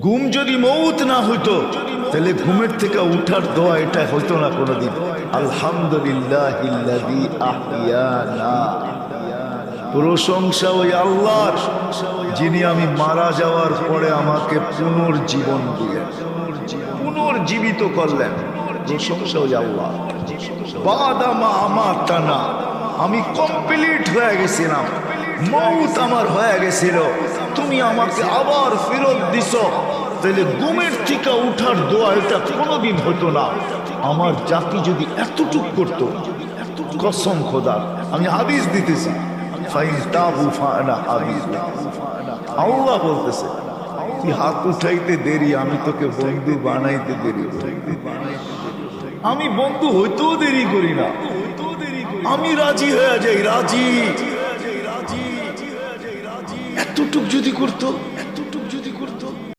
ঘুম যদি মৌত না হইতো তাহলে ঘুমের থেকে উঠার দোয়া এটা হইতো না কোনোদিন। আলহামদুলিল্লাহিল্লাযী আহইয়ানা, প্রশংসা ওই আল্লাহর যিনি আমি মারা যাওয়ার পরে আমাকে পুনর্জীবন দিলেন, পুনর্জীবিত করলেন। প্রশংসা ওই আল্লাহ। বাদা মা আমাতানা, আমি কমপ্লিট হয়ে গেছিলাম, মৌত আমার হয়ে গেছিল, তুমি আমাকে আবার ফেরত দিছো। তাহলে ঘুমের থেকে উঠার দোয়া এটা কোনোদিন হতো না। আমার জাতি যদি এতটুক করতো, কসম খোদার, আমি হাদিস দিতেছি, আল্লাহ বলতেছে তুই হাত উঠাইতে দেরি, আমি তোকে বন্ধু বানাইতে দেরি, আমি বন্ধু হইতেও দেরি করি না, আমি রাজি হয়ে যাই, রাজি। এতটুক যদি করতো